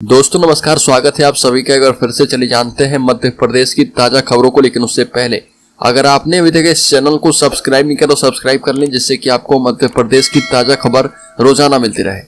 दोस्तों नमस्कार, स्वागत है आप सभी का। एक बार फिर से चलिए जानते हैं मध्य प्रदेश की ताजा खबरों को। लेकिन उससे पहले अगर आपने अभी तक इस चैनल को सब्सक्राइब नहीं किया तो सब्सक्राइब कर लें, जिससे कि आपको मध्य प्रदेश की ताजा खबर रोजाना मिलती रहे।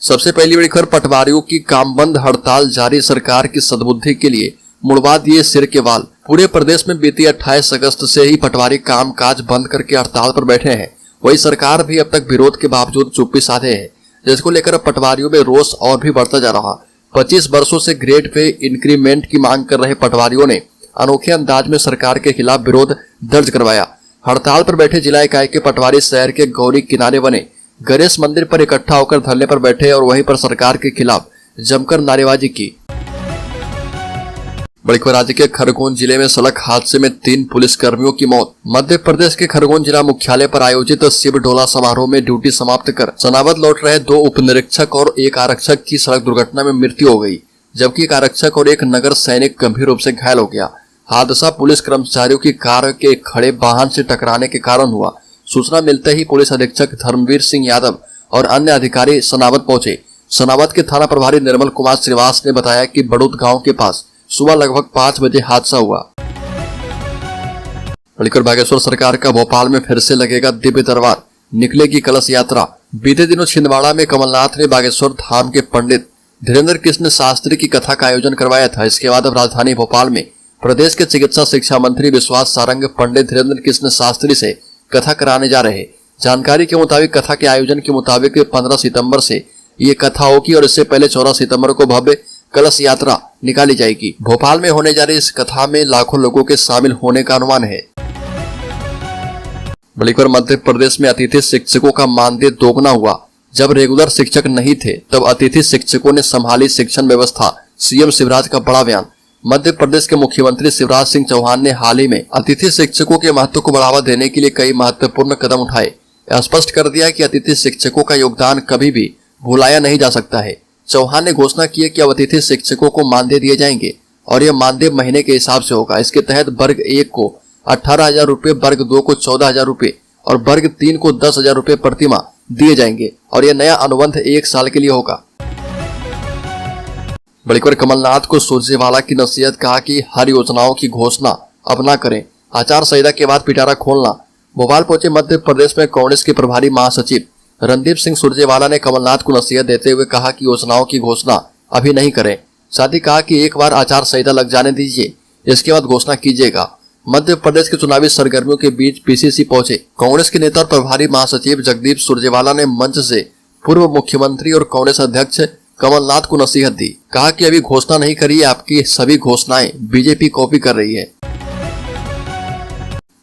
सबसे पहली बड़ी खबर, पटवारियों की कामबंद हड़ताल जारी, सरकार की सद्बुद्धि के लिए मुड़वा दिए सिर के बाल। पूरे प्रदेश में बीती 28 अगस्त से ही पटवारी काम काज बंद करके हड़ताल पर बैठे हैं। वही सरकार भी अब तक विरोध के बावजूद चुप्पी साधे है, जिसको लेकर पटवारियों में रोष और भी बढ़ता जा रहा। 25 वर्षों से ग्रेड पे इंक्रीमेंट की मांग कर रहे पटवारियों ने अनोखे अंदाज में सरकार के खिलाफ विरोध दर्ज करवाया। हड़ताल पर बैठे जिला इकाई के पटवारी शहर के गौरी किनारे बने गणेश मंदिर पर इकट्ठा होकर धरने पर बैठे और वहीं पर सरकार के खिलाफ जमकर नारेबाजी की। बड़ी खबर, राज्य के खरगोन जिले में सड़क हादसे में 3 पुलिसकर्मियों की मौत। मध्य प्रदेश के खरगोन जिला मुख्यालय पर आयोजित शिव डोला समारोह में ड्यूटी समाप्त कर सनावद लौट रहे 2 उप निरीक्षक और 1 आरक्षक की सड़क दुर्घटना में मृत्यु हो गई, जबकि 1 आरक्षक और 1 नगर सैनिक गंभीर रूप से घायल हो गया। हादसा पुलिस कर्मचारियों की कार के खड़े वाहन से टकराने के कारण हुआ। सूचना मिलते ही पुलिस अधीक्षक धर्मवीर सिंह यादव और अन्य अधिकारी सनावद पहुंचे। सनावद के थाना प्रभारी निर्मल कुमार श्रीवास ने बताया कि बड़ूद गांव के पास सुबह लगभग 5 बजे हादसा हुआ। बागेश्वर सरकार का भोपाल में फिर से लगेगा दिव्य दरबार, निकलेगी कलश यात्रा। बीते दिनों छिंदवाड़ा में कमलनाथ ने बागेश्वर धाम के पंडित धीरेन्द्र कृष्ण शास्त्री की कथा का आयोजन करवाया था। इसके बाद अब राजधानी भोपाल में प्रदेश के चिकित्सा शिक्षा मंत्री विश्वास सारंग पंडित धीरेन्द्र कृष्ण शास्त्री से कथा कराने जा रहे। जानकारी के मुताबिक कथा के आयोजन के मुताबिक 15 सितंबर से ये कथा होगी और इससे पहले 14 सितंबर को भव्य कलश यात्रा निकाली जाएगी। भोपाल में होने जा रही इस कथा में लाखों लोगों के शामिल होने का अनुमान है। बलिकर मध्य प्रदेश में अतिथि शिक्षकों का मानदेय दोगुना हुआ। जब रेगुलर शिक्षक नहीं थे तब अतिथि शिक्षकों ने संभाली शिक्षण व्यवस्था, सीएम शिवराज का बड़ा बयान। मध्य प्रदेश के मुख्यमंत्री शिवराज सिंह चौहान ने हाल ही में अतिथि शिक्षकों के महत्व को बढ़ावा देने के लिए कई महत्वपूर्ण कदम उठाए। स्पष्ट कर दिया कि अतिथि शिक्षकों का योगदान कभी भी भुलाया नहीं जा सकता है। चौहान ने घोषणा की है कि अब अतिथि शिक्षकों को मानदेय दिए जाएंगे और यह मानदेय महीने के हिसाब से होगा। इसके तहत वर्ग 1 को 18,000 रुपए, वर्ग 2 को 14,000 रुपए और वर्ग 3 को 10,000 रुपए प्रतिमाह दिए जाएंगे और यह नया अनुबंध 1 साल के लिए होगा। बड़ी खबर, कमलनाथ को सुरजेवाला की नसीहत, कहा कि हर योजनाओं की घोषणा अब ना करें, आचार संहिता के बाद पिटारा खोलना। भोपाल पहुंचे मध्य प्रदेश में कांग्रेस के प्रभारी महासचिव रणदीप सिंह सुरजेवाला ने कमलनाथ को नसीहत देते हुए कहा कि योजनाओं की घोषणा अभी नहीं करें। साथ ही कहा कि एक बार आचार संहिता लग जाने दीजिए, इसके बाद घोषणा कीजिएगा। मध्य प्रदेश के चुनावी सरगर्मियों के बीच पीसीसी पहुंचे कांग्रेस के नेता और प्रभारी महासचिव जगदीप सुरजेवाला ने मंच से पूर्व मुख्यमंत्री और कांग्रेस अध्यक्ष कमलनाथ को नसीहत दी। कहा कि अभी घोषणा नहीं करिए, आपकी सभी घोषणाएं बीजेपी कॉपी कर रही है।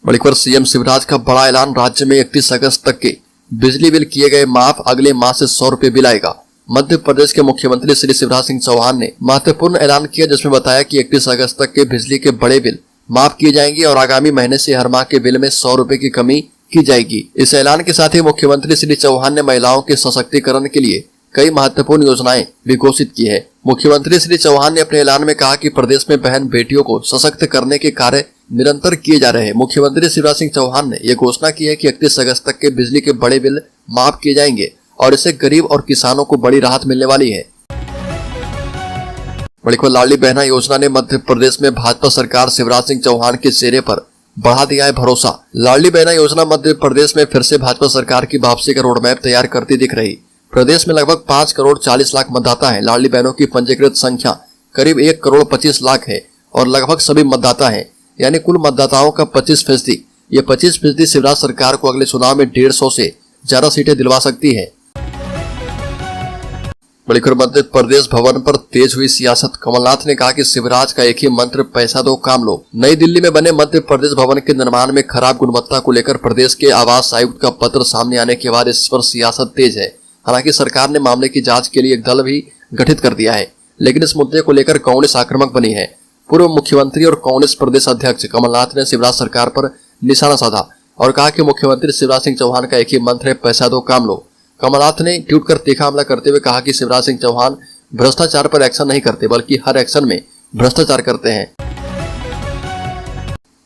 बड़ी खबर, सीएम शिवराज का बड़ा ऐलान, राज्य में 31 अगस्त तक के बिजली बिल किए गए माफ, अगले माह से 100 रुपए बिल आएगा। मध्य प्रदेश के मुख्यमंत्री श्री शिवराज सिंह चौहान ने महत्वपूर्ण ऐलान किया, जिसमें बताया कि 31 अगस्त तक के बिजली के बड़े बिल माफ किए जाएंगे और आगामी महीने से हर माह के बिल में 100 रुपए की कमी की जाएगी। इस ऐलान के साथ ही मुख्यमंत्री श्री चौहान ने महिलाओं के सशक्तिकरण के लिए कई महत्वपूर्ण योजनाएं भी घोषित की है। मुख्यमंत्री श्री चौहान ने अपने ऐलान में कहा कि प्रदेश में बहन बेटियों को सशक्त करने के कार्य निरंतर किए जा रहे हैं। मुख्यमंत्री शिवराज सिंह चौहान ने यह घोषणा की है कि 31 अगस्त तक के बिजली के बड़े बिल माफ किए जाएंगे और इससे गरीब और किसानों को बड़ी राहत मिलने वाली है। बड़ी खबर, लाडली बहना योजना ने मध्य प्रदेश में भाजपा सरकार शिवराज सिंह चौहान के चेहरे पर बढ़ा दिया है भरोसा। लाडली बहना योजना मध्य प्रदेश में फिर से भाजपा सरकार की वापसी का रोडमैप तैयार करती दिख रही। प्रदेश में लगभग 5 करोड़ 40 लाख मतदाता है। लाडली बहनों की पंजीकृत संख्या करीब 1 करोड़ 25 लाख है और लगभग सभी मतदाता है, यानी कुल मतदाताओं का 25%। ये 25% शिवराज सरकार को अगले चुनाव में 150 से ज्यादा सीटें दिलवा सकती है। बड़ी खबर, मध्य प्रदेश भवन पर तेज हुई सियासत, कमलनाथ ने कहा कि शिवराज का एक ही मंत्र, पैसा दो काम लो। नई दिल्ली में बने मध्य प्रदेश भवन के निर्माण में खराब गुणवत्ता को लेकर प्रदेश के आवास आयुक्त का पत्र सामने आने के बाद इस पर सियासत तेज है। हालांकि सरकार ने मामले की जांच के लिए एक दल भी गठित कर दिया है, लेकिन इस मुद्दे को लेकर कांग्रेस आक्रामक बनी है। पूर्व मुख्यमंत्री और कांग्रेस प्रदेश अध्यक्ष कमलनाथ ने शिवराज सरकार पर निशाना साधा और कहा कि मुख्यमंत्री शिवराज सिंह चौहान का एक ही मंत्र है, पैसा दो काम लो। कमलनाथ ने ट्वीट कर तीखा हमला करते हुए कहा कि शिवराज सिंह चौहान भ्रष्टाचार पर एक्शन नहीं करते, बल्कि हर एक्शन में भ्रष्टाचार करते हैं।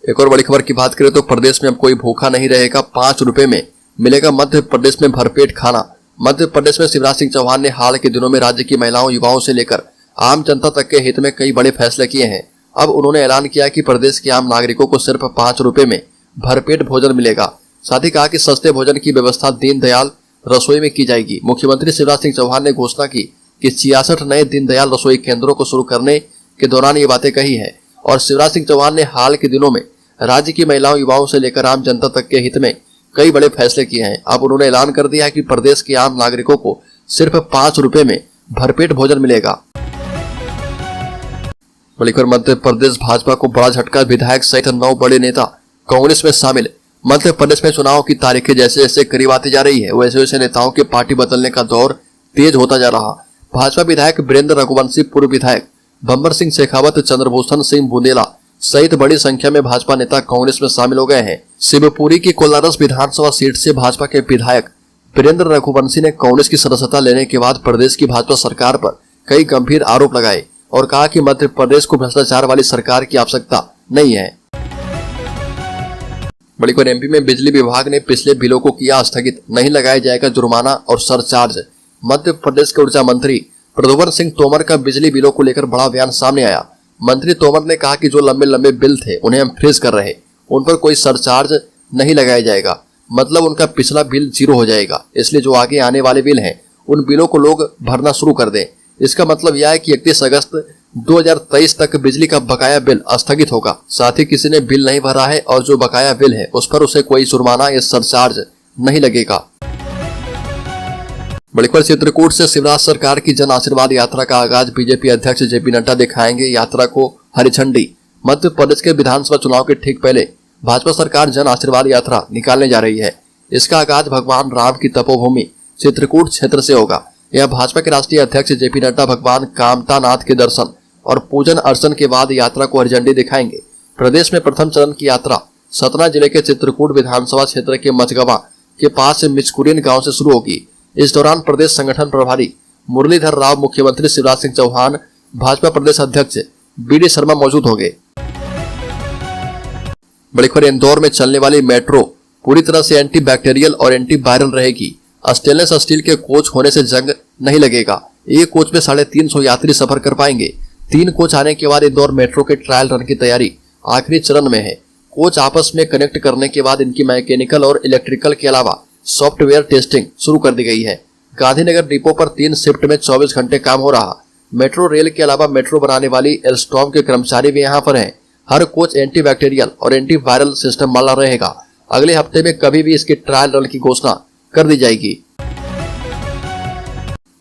एक और बड़ी खबर की बात करें तो प्रदेश में अब कोई भूखा नहीं रहेगा, 5 रुपए में मिलेगा मध्य प्रदेश में भरपेट खाना। मध्य प्रदेश में शिवराज सिंह चौहान ने हाल के दिनों में राज्य की महिलाओं, युवाओं से लेकर आम जनता तक के हित में कई बड़े फैसले किए हैं। अब उन्होंने ऐलान किया कि प्रदेश के आम नागरिकों को सिर्फ 5 रुपए में भरपेट भोजन मिलेगा। साथ ही कहा कि सस्ते भोजन की व्यवस्था दीनदयाल रसोई में की जाएगी। मुख्यमंत्री शिवराज सिंह चौहान ने घोषणा की कि 66 नए दीनदयाल रसोई केंद्रों को शुरू करने के दौरान ये बातें कही है। और शिवराज सिंह चौहान ने हाल के दिनों में राज्य की महिलाओं, युवाओं से लेकर आम जनता तक के हित में कई बड़े फैसले किए हैं। अब उन्होंने ऐलान कर दिया है कि प्रदेश के आम नागरिकों को सिर्फ 5 रुपए में भरपेट भोजन मिलेगा। बलिकर मध्य प्रदेश भाजपा को बड़ा झटका, विधायक सहित 9 बड़े नेता कांग्रेस में शामिल। मध्य प्रदेश में चुनाव की तारीखें जैसे जैसे करीब आती जा रही है, वैसे वैसे नेताओं के पार्टी बदलने का दौर तेज होता जा रहा। भाजपा विधायक वीरेंद्र रघुवंशी, पूर्व विधायक बंबर सिंह शेखावत, चंद्रभूषण सिंह बुंदेला सहित बड़ी संख्या में भाजपा नेता कांग्रेस में शामिल हो गए हैं। शिवपुरी की कोलारस विधानसभा सीट से भाजपा के विधायक वीरेंद्र रघुवंशी ने कांग्रेस की सदस्यता लेने के बाद प्रदेश की भाजपा सरकार पर कई गंभीर आरोप लगाए और कहा कि मध्य प्रदेश को भ्रष्टाचार वाली सरकार की आवश्यकता नहीं है। बड़ीकोट एमपी में बिजली विभाग ने पिछले बिलों को किया स्थगित, नहीं लगाया जाएगा जुर्माना और सरचार्ज। मध्य प्रदेश के ऊर्जा मंत्री प्रद्युम्न सिंह तोमर का बिजली बिलों को लेकर बड़ा बयान सामने आया। मंत्री तोमर ने कहा कि जो लंबे लंबे बिल थे उन्हें हम फ्रीज कर रहे, उन पर कोई सरचार्ज नहीं लगाया जाएगा, मतलब उनका पिछला बिल 0 हो जाएगा। इसलिए जो आगे आने वाले बिल हैं उन बिलों को लोग भरना शुरू कर दें। इसका मतलब यह है कि 31 अगस्त 2023 तक बिजली का बकाया बिल स्थगित होगा। साथ ही किसी ने बिल नहीं भरा है और जो बकाया बिल है उस पर उसे कोई जुर्माना या सरचार्ज नहीं लगेगा। बड़ीकोट चित्रकूट से शिवराज सरकार की जन आशीर्वाद यात्रा का आगाज, बीजेपी अध्यक्ष जेपी नड्डा दिखाएंगे यात्रा को हरी झंडी। मध्य प्रदेश के विधानसभा चुनाव के ठीक पहले भाजपा सरकार जन आशीर्वाद यात्रा निकालने जा रही है। इसका आगाज भगवान राम की तपोभूमि चित्रकूट क्षेत्र से होगा। यह भाजपा के राष्ट्रीय अध्यक्ष जेपी नड्डा भगवान कामतानाथ के दर्शन और पूजन अर्चन के बाद यात्रा को हरी झंडी दिखाएंगे। प्रदेश में प्रथम चरण की यात्रा सतना जिले के चित्रकूट विधानसभा क्षेत्र के मचगवा के पास से मिचकुरिन गांव से शुरू होगी। इस दौरान प्रदेश संगठन प्रभारी मुरलीधर राव, मुख्यमंत्री शिवराज सिंह चौहान, भाजपा प्रदेश अध्यक्ष बीडी शर्मा मौजूद होंगे। बड़ी खबर, इंदौर में चलने वाली मेट्रो पूरी तरह से एंटी बैक्टीरियल और एंटी वायरल रहेगी। स्टेनलेस स्टील के कोच होने से जंग नहीं लगेगा। एक कोच में 350 यात्री सफर कर पाएंगे। 3 कोच आने के बाद इंदौर मेट्रो के ट्रायल रन की तैयारी आखिरी चरण में है। कोच आपस में कनेक्ट करने के बाद इनकी मैकेनिकल और इलेक्ट्रिकल के अलावा सॉफ्टवेयर टेस्टिंग शुरू कर दी गई है। गांधीनगर डिपो पर 3 शिफ्ट में 24 घंटे काम हो रहा। मेट्रो रेल के अलावा मेट्रो बनाने वाली एल्स्टॉम के कर्मचारी भी यहाँ पर हैं। हर कोच एंटी बैक्टीरियल और एंटी वायरल सिस्टम वाला रहेगा। अगले हफ्ते में कभी भी इसके ट्रायल रन की घोषणा कर दी जाएगी।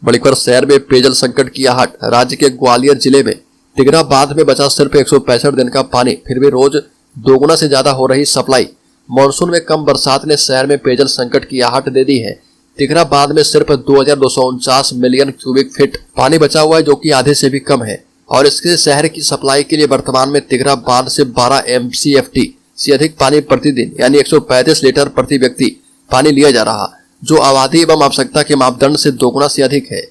बड़ी खबर, शहर में पेयजल संकट की आहट। राज्य के ग्वालियर जिले में तिगरा बांध में बचा सिर्फ 165 दिन का पानी, फिर भी रोज दोगुना से ज्यादा हो रही सप्लाई। मानसून में कम बरसात ने शहर में पेयजल संकट की आहट दे दी है। तिगरा बांध में सिर्फ 2249 मिलियन क्यूबिक फीट पानी बचा हुआ है, जो कि आधे से भी कम है। और इसके शहर की सप्लाई के लिए वर्तमान में तिगरा बांध से 12 MCFT से अधिक पानी प्रतिदिन यानी 135 लीटर प्रति व्यक्ति पानी लिया जा रहा, जो आबादी एवं आवश्यकता के मापदंड से दोगुना से अधिक है।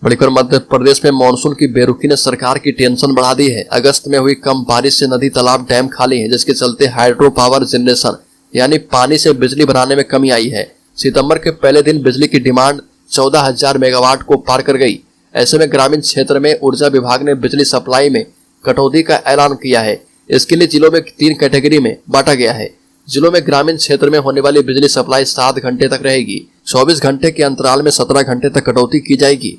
बड़ी खबर, मध्य प्रदेश में मानसून की बेरुखी ने सरकार की टेंशन बढ़ा दी है। अगस्त में हुई कम बारिश से नदी, तालाब, डैम खाली है, जिसके चलते हाइड्रो पावर जनरेशन यानी पानी से बिजली बनाने में कमी आई है। सितंबर के पहले दिन बिजली की डिमांड 14,000 मेगावाट को पार कर गई। ऐसे में ग्रामीण क्षेत्र में ऊर्जा विभाग ने बिजली सप्लाई में कटौती का ऐलान किया है। इसके लिए जिलों में 3 कैटेगरी में बांटा गया है। जिलों में ग्रामीण क्षेत्र में होने वाली बिजली सप्लाई 7 घंटे तक रहेगी। 24 घंटे के अंतराल में 17 घंटे तक कटौती की जाएगी।